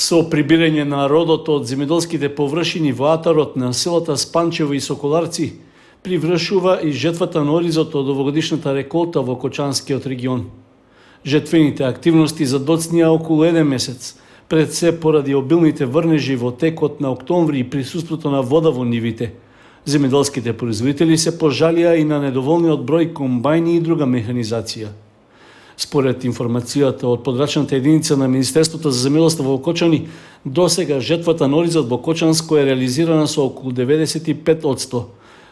Со прибирање на родот од земјоделските површини во атарот на селата Спанчево и Соколарци привршува и жетвата на оризот од овогодишната реколта во Кочанскиот регион. Жетвените активности задоцнија околу 1 месец, пред се поради обилните врнежи во текот на октомври и присуството на вода во нивите. Земјоделските производители се пожалија и на недоволниот број комбајни и друга механизација. Според информацијата од подрачната единица на Министерството за земјоделство во Кочани, досега жетвата на оризот во Кочанско е реализирана со околу 95%.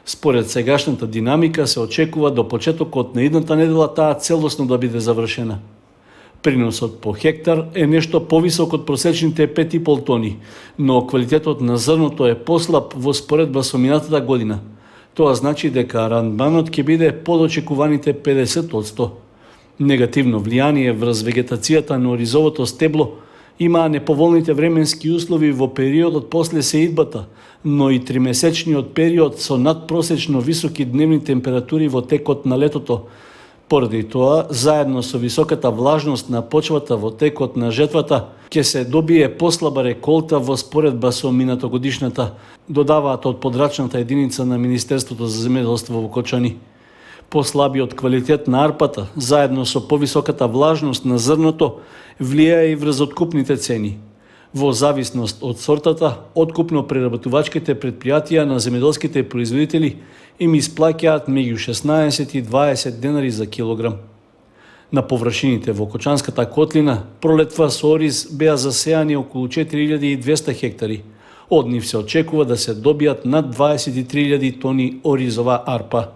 Според сегашната динамика се очекува до почетокот на идната недела таа целосно да биде завршена. Приносот по хектар е нешто повисок од просечните 5,5 тони, но квалитетот на зрното е послаб во споредба со минатата година. Тоа значи дека рандманот ќе биде под очекуваните 50%. Негативно влијание врз вегетацијата на оризовото стебло има неповолните временски услови во периодот после сеидбата, но и 3-месечниот период со надпросечно високи дневни температури во текот на летото. Поради тоа, заедно со високата влажност на почвата во текот на жетвата, ќе се добие послаба реколта во споредба со минатогодишната, додаваат од подрачната единица на Министерството за земјоделство во Кочани. Послабиот квалитет на арпата, заедно со повисоката влажност на зрното, влијае и врз откупните цени. Во зависност од сортата, откупно-преработувачките предпријатија на земјоделските производители им исплаќаат меѓу 16 и 20 денари за килограм. На површините во Кочанската котлина пролетва со ориз беа засеани околу 4200 хектари. Од нив се очекува да се добијат над 23.000 тони оризова арпа.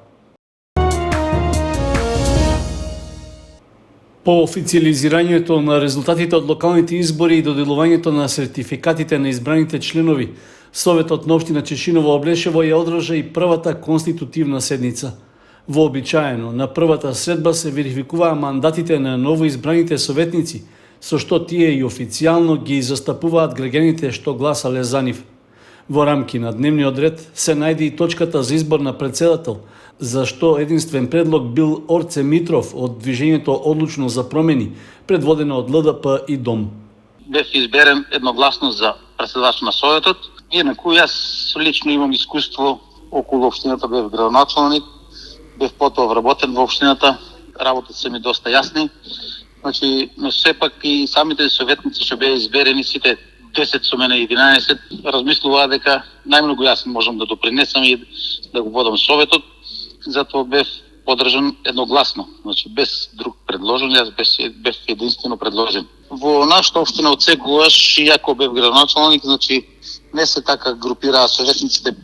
По официализирањето на резултатите од локалните избори и доделувањето на сертификатите на избраните членови, Советот на општина Чешиново Облешево ја одржа и првата конститутивна седница. Вообичаено, на првата средба се верификуваа мандатите на новоизбраните советници, со што тие и официјално ги застапуваат граѓаните што гласале за нив. Во рамки на дневниот ред се најде и точката за избор на председател, за што единствен предлог бил Орце Митров од Движењето Одлучно за промени, предводено од ЛДП и ДОМ. Бев изберен едногласно за председател на Советот. Инаку јас лично имам искуство околу општината, бев градоначалник, бев потоа вработен во општината, работите се ми доста јасни. Значи, но сепак и самите советници што беа изберени, сите 10 со мене 11, размислуваа дека најмногу јас можам да допринесам и да го водам Советот, затоа бев поддржан едногласно, значи без друг предложен, јас бев единствено предложен. Во нашата општина од секогаш, иако бев градоначалник, значи не се така групираа советниците,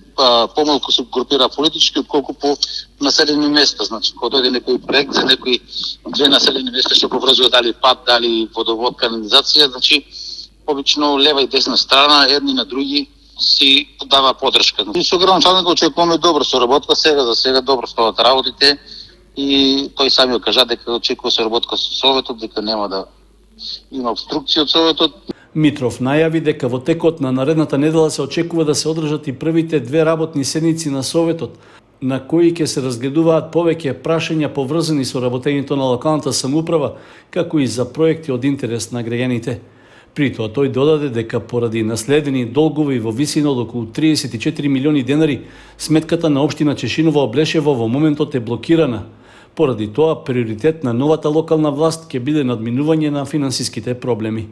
помалку се групираа политички, отколку по населени места. Значи, кога дојде некој проект за некои две населени места што поврзува дали пат, дали водовод, канализација, значи обично лева и десна страна, едни на други си дава поддршка. И со градоначалникот очекуваме добра соработка, за сега добро стават работите и тој сами кажа дека очекува соработка со Советот, дека нема да има обструкција од Советот. Митров најави дека во текот на наредната недела се очекува да се одржат и првите 2 работни седници на Советот, на кои ќе се разгледуваат повеќе прашања поврзани со работењето на локалната самоуправа, како и за проекти од интерес на граѓаните. При тоа тој додаде дека поради наследени долгови во висина од околу 34 милиони денари, сметката на општина Чешиново Облешево во моментот е блокирана. Поради тоа, приоритет на новата локална власт ќе биде надминување на финансиските проблеми.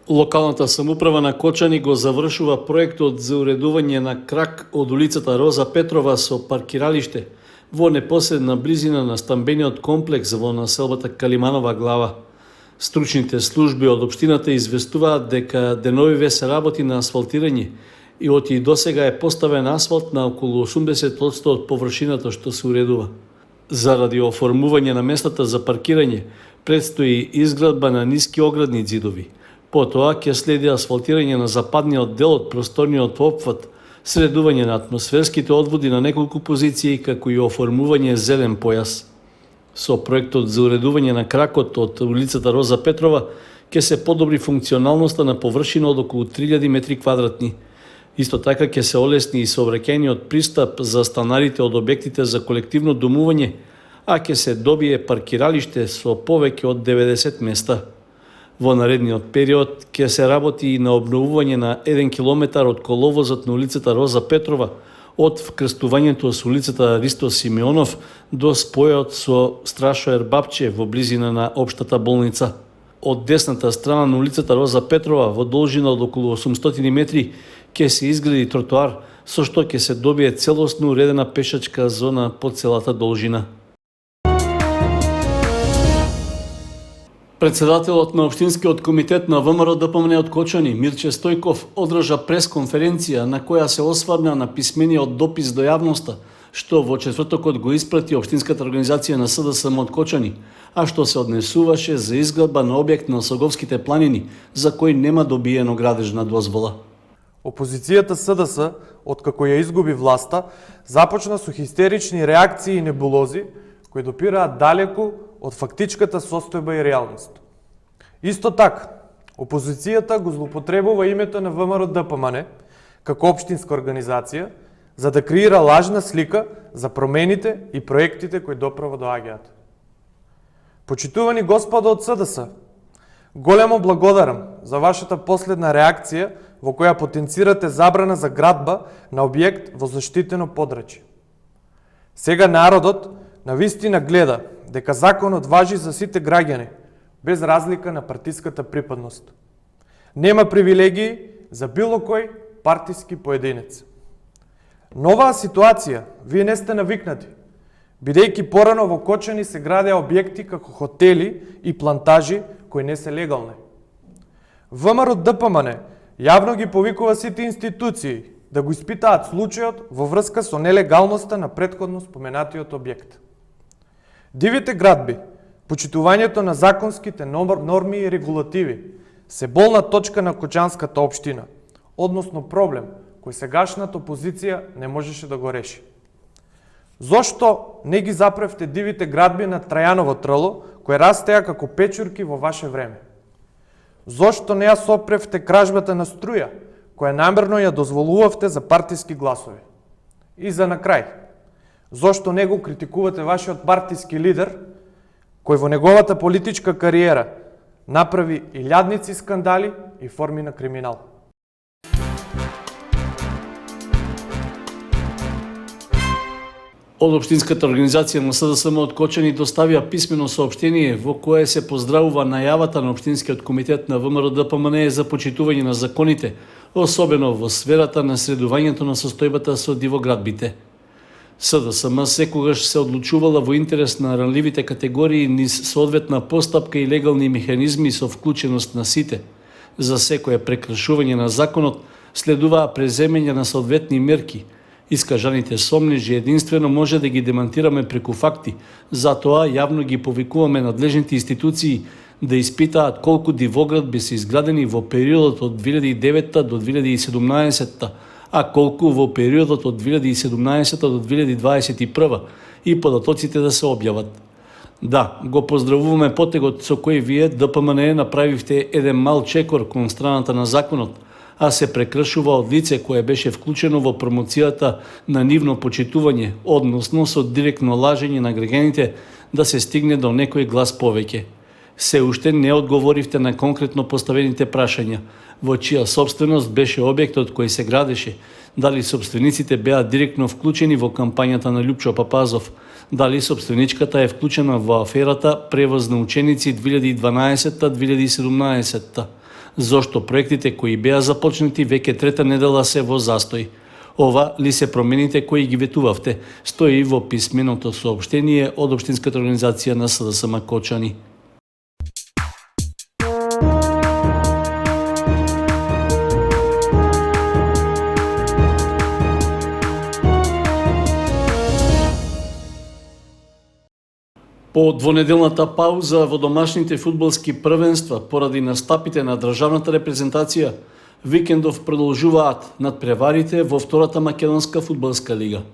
Локалната самоуправа на Кочани го завршува проектот за уредување на крак од улицата Роза Петрова со паркиралиште во непосредна близина на стамбениот комплекс во населбата Калиманова глава. Стручните служби од општината известуваат дека деновиве се работи на асфалтирање и оти досега е поставен асфалт на околу 80% од површината што се уредува. Заради оформување на местата за паркирање, предстои изградба на ниски оградни ѕидови. Потоа ќе следи асфалтирање на западниот дел од просторниот опфат, средување на атмосферските одводи на неколку позиции, како и оформување зелен појас. Со проектот за уредување на кракот од улицата Роза Петрова ќе се подобри функционалноста на површина од околу 3000 метри квадратни. Исто така ќе се олесни и сообраќајниот пристап за станарите од објектите за колективно домување, а ќе се добие паркиралиште со повеќе од 90 места. Во наредниот период ќе се работи и на обновување на 1 километар од коловозот на улицата Роза Петрова, од вкрстувањето со улицата Ристо Симеонов до спојот со Страшоер Бапче во близина на општата болница. Од десната страна на улицата Роза Петрова во должина од околу 800 метри ќе се изгради тротоар, со што ќе се добие целосно уредена пешачка зона по целата должина. Председателот на Општинскиот комитет на ВМРО ДПМН од Кочани, Мирче Стојков, одржа пресконференција на која се осврна на писмениот допис до јавноста, што во четвртокот го испрати Општинската организација на СДСМ од Кочани, а што се однесуваше за изградба на објект на Соговските планини, за кој нема добиено градежна дозвола. Опозицијата СДС, откако ја изгуби власта, започна со хистерични реакции и небулози, кои допираат далеку од фактичката состојба и реалност. Исто така, опозицијата го злоупотребува името на ВМРО ДПМН како општинска организација за да креира лажна слика за промените и проектите кои доправо доаѓаат. Почитувани господа од СДС, големо благодарам за вашата последна реакција во која потенцирате забрана за градба на објект во заштитено подрачје. Сега народот навистина гледа дека законот важи за сите граѓани, без разлика на партиската припадност. Нема привилегии за било кој партиски поединец. На оваа ситуација вие не сте навикнати, бидејќи порано во Кочани се градеа објекти како хотели и плантажи кои не се легални. ВМРО ДПМН јавно ги повикува сите институции да го испитаат случајот во врска со нелегалноста на претходно споменатиот објект. Дивите градби, почитувањето на законските норми и регулативи се болна точка на Кочанската општина, односно проблем кој сегашната опозиција не можеше да го реши. Зошто не ги запревте дивите градби на Трајаново трло, кои растеа како печурки во ваше време? Зошто не ја сопревте кражбата на струја, која намерно ја дозволувавте за партиски гласови? И за на крај, зошто не го критикувате вашиот партиски лидер, кој во неговата политичка кариера направи илјадници скандали и форми на криминал? Од Општинската организација на СДСМ од Кочани доставија писмено соопштение во кое се поздравува најавата на Општинскиот комитет на ВМРО ДПМН за почитување на законите, особено во сферата на средувањето на состојбата со дивоградбите. СДСМ секогаш се одлучувала во интерес на ранливите категории низ соодветна постапка и легални механизми со вклученост на сите. За секое прекршување на законот следуваа преземање на соодветни мерки. Искажаните сомнежи единствено може да ги демантираме преку факти, затоа јавно ги повикуваме надлежните институции да испитаат колку дивоградби се изградени во периодот од 2009 до 2017, а колку во периодот од 2017 до 2021 и податоците да се објават. Да, го поздравуваме потегот со кој вие ДПМН направивте еден мал чекор кон страната на законот, а се прекршува од лице кое беше вклучено во промоцијата на нивно почитување, односно со директно лажење на граѓаните да се стигне до некој глас повеќе. Се уште не одговоривте на конкретно поставените прашања, во чија собственост беше објектот кој се градеше, дали собствениците беа директно вклучени во кампањата на Љупчо Папазов, дали собственичката е вклучена во аферата превоз на ученици 2012-2017, зошто проектите кои беа започнати веќе трета недела се во застој. Ова ли се промените кои ги ветувавте, стои во писменото соопштение од Општинската организација на СДСМ Кочани. По двонеделната пауза во домашните фудбалски првенства поради настапите на државната репрезентација, викендов продолжуваат надпреварите во втората македонска фудбалска лига.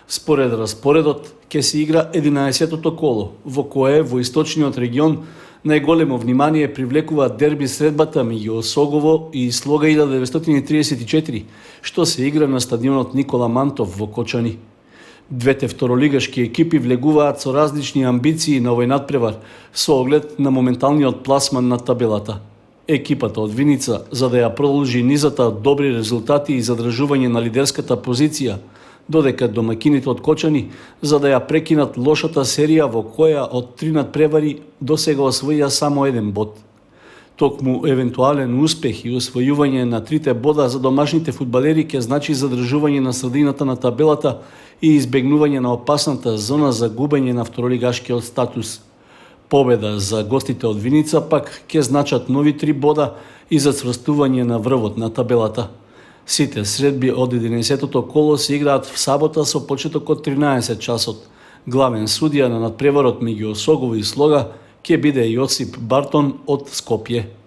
Според распоредот ќе се игра 11-тото коло, во кое во источниот регион најголемо внимание привлекува дерби средбата меѓу Осогово и Слога 1934, што се игра на стадионот Никола Мантов во Кочани. Двете второлигашки екипи влегуваат со различни амбиции на овој надпревар со оглед на моменталниот пласман на табелата. Екипата од Виница, за да ја продолжи низата од добри резултати и задржување на лидерската позиција, додека домакините од Кочани, за да ја прекинат лошата серија во која од 3 надпревари досега освоија само 1 бод. Токму евентуален успех и освојување на 3 бода за домашните фудбалери ќе значи задржување на средината на табелата и избегнување на опасната зона за губење на второлигашкиот статус. Победа за гостите од Виница пак ќе значат нови 3 бода и зацврстување на врвот на табелата. Сите средби од 11-тото коло се играат в сабота со почеток од 13 часот. Главен судија на надпреварот меѓу Осогово и Слога ќе биде Јосип Бартон од Скопје.